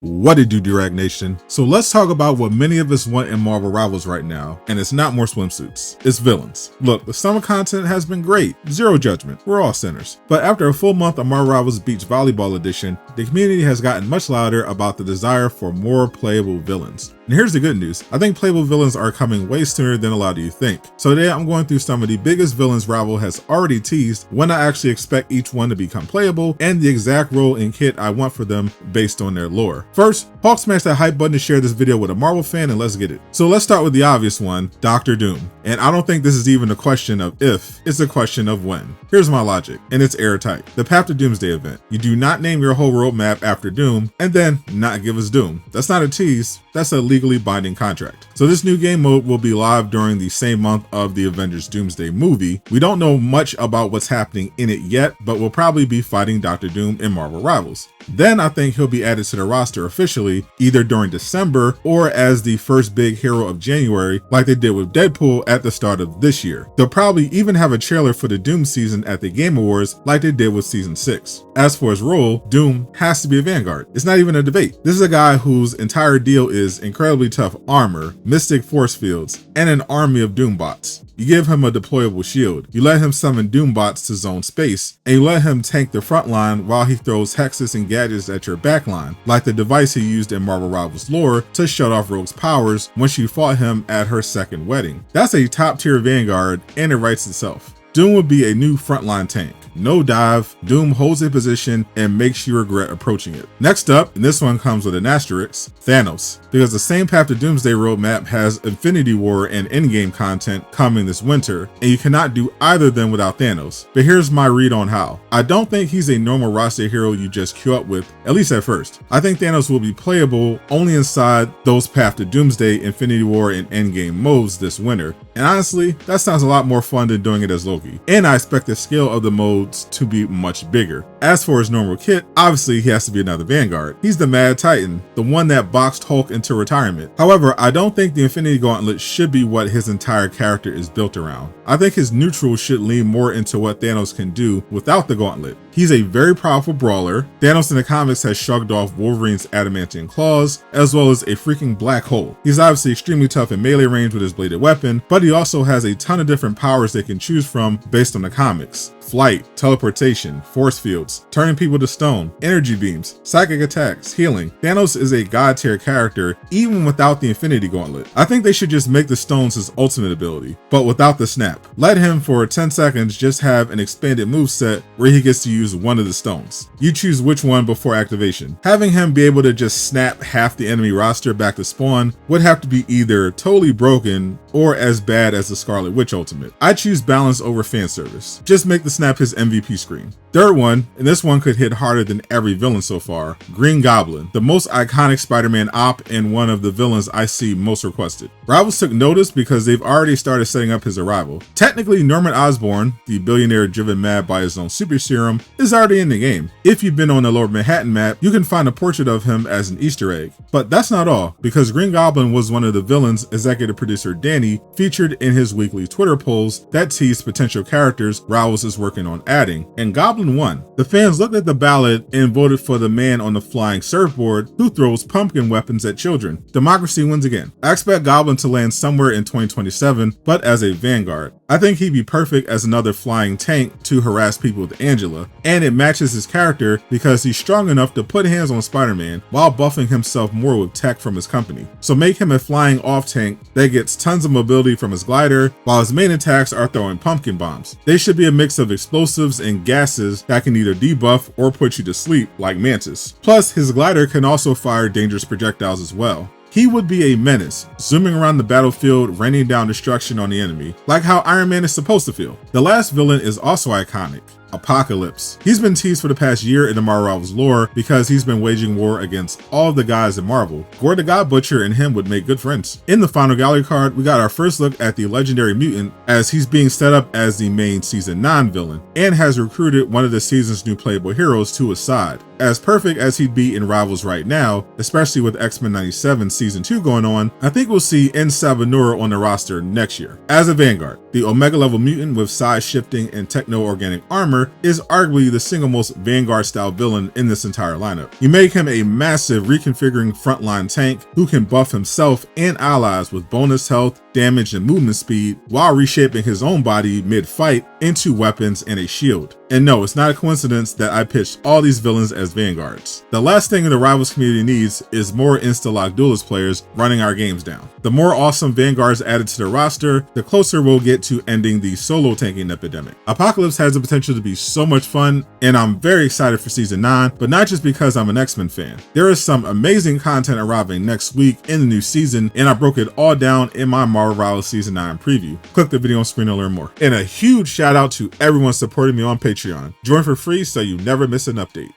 What it do, Durag Nation? So let's talk about what many of us want in Marvel Rivals right now, and it's not more swimsuits, it's villains. Look, the summer content has been great, zero judgment, we're all sinners. But after a full month of Marvel Rivals Beach Volleyball Edition, the community has gotten much louder about the desire for more playable villains. And here's the good news, I think playable villains are coming way sooner than a lot of you think. So today I'm going through some of the biggest villains Rival has already teased, when I actually expect each one to become playable, and the exact role and kit I want for them based on their lore. First, Hulk smash that hype button to share this video with a Marvel fan and let's get it. So let's start with the obvious one, Dr. Doom. And I don't think this is even a question of if, it's a question of when. Here's my logic, and it's airtight. The Path to Doomsday event. You do not name your whole roadmap after Doom, and then not give us Doom. That's not a tease, that's a legally binding contract. So this new game mode will be live during the same month of the Avengers Doomsday movie. We don't know much about what's happening in it yet, but we'll probably be fighting Dr. Doom in Marvel Rivals. Then I think he'll be added to the roster officially, either during December or as the first big hero of January, like they did with Deadpool at the start of this year. They'll probably even have a trailer for the Doom season at the Game Awards like they did with season 6. As for his role, Doom has to be a Vanguard. It's not even a debate. This is a guy whose entire deal is incredibly tough armor, mystic force fields, and an army of Doom bots. You give him a deployable shield, you let him summon Doom bots to zone space, and you let him tank the front line while he throws hexes and gadgets at your backline, like the device he used in Marvel Rivals lore to shut off Rogue's powers when she fought him at her second wedding. That's a top tier Vanguard, and it writes itself. Doom would be a new frontline tank. No dive, Doom holds a position and makes you regret approaching it. Next up, and this one comes with an asterisk, Thanos. Because the same Path to Doomsday roadmap has Infinity War and Endgame content coming this winter, and you cannot do either of them without Thanos. But here's my read on how. I don't think he's a normal roster hero you just queue up with, at least at first. I think Thanos will be playable only inside those Path to Doomsday, Infinity War, and Endgame modes this winter. And honestly, that sounds a lot more fun than doing it as Loki. And I expect the scale of the modes to be much bigger. As for his normal kit, obviously he has to be another Vanguard. He's the Mad Titan, the one that boxed Hulk into retirement. However, I don't think the Infinity Gauntlet should be what his entire character is built around. I think his neutral should lean more into what Thanos can do without the gauntlet. He's a very powerful brawler. Thanos in the comics has shrugged off Wolverine's adamantine claws, as well as a freaking black hole. He's obviously extremely tough in melee range with his bladed weapon, but he also has a ton of different powers they can choose from based on the comics. Flight, teleportation, force fields, turning people to stone, energy beams, psychic attacks, healing. Thanos is a god tier character even without the Infinity Gauntlet. I think they should just make the stones his ultimate ability, but without the snap. Let him for 10 seconds just have an expanded moveset where he gets to use one of the stones. You choose which one before activation. Having him be able to just snap half the enemy roster back to spawn would have to be either totally broken or as bad as the Scarlet Witch ultimate. I choose balance over fan service. Just make the snap his MVP screen. Third one, and this one could hit harder than every villain so far, Green Goblin, the most iconic Spider-Man op and one of the villains I see most requested. Rivals took notice because they've already started setting up his arrival. Technically, Norman Osborn, the billionaire driven mad by his own super serum, is already in the game. If you've been on the Lower Manhattan map, you can find a portrait of him as an Easter egg. But that's not all, because Green Goblin was one of the villains executive producer Danny featured in his weekly Twitter polls that teased potential characters Rivals is working on adding, and Goblin won. The fans looked at the ballot and voted for the man on the flying surfboard who throws pumpkin weapons at children. Democracy wins again. I expect Goblin to land somewhere in 2027, but as a Vanguard. I think he'd be perfect as another flying tank to harass people with Angela, and it matches his character because he's strong enough to put hands on Spider-Man while buffing himself more with tech from his company. So make him a flying off tank that gets tons of mobility from his glider while his main attacks are throwing pumpkin bombs. They should be a mix of explosives and gases that can either debuff or put you to sleep like Mantis. Plus, his glider can also fire dangerous projectiles as well. He would be a menace, zooming around the battlefield, raining down destruction on the enemy, like how Iron Man is supposed to feel. The last villain is also iconic, Apocalypse. He's been teased for the past year in the Marvel Rivals lore because he's been waging war against all of the guys in Marvel. Gore the God Butcher and him would make good friends. In the final gallery card, we got our first look at the legendary mutant as he's being set up as the main season 9 villain and has recruited one of the season's new playable heroes to his side. As perfect as he'd be in Rivals right now, especially with X-Men 97 season 2 going on, I think we'll see N. Sabanura on the roster next year. As a Vanguard, the Omega level mutant with size shifting and techno-organic armor armor, is arguably the single most Vanguard style villain in this entire lineup. You make him a massive reconfiguring frontline tank who can buff himself and allies with bonus health, damage, and movement speed while reshaping his own body mid-fight into weapons and a shield. And no, it's not a coincidence that I pitched all these villains as Vanguards. The last thing the Rivals community needs is more insta-lock duelist players running our games down. The more awesome Vanguards added to the roster, the closer we'll get to ending the solo tanking epidemic. Apocalypse has the potential to be so much fun, and I'm very excited for Season 9, but not just because I'm an X-Men fan. There is some amazing content arriving next week in the new season, and I broke it all down in my Marvel Rivals Season 9 preview. Click the video on screen to learn more. And a huge shout out to everyone supporting me on Patreon. Join for free so you never miss an update.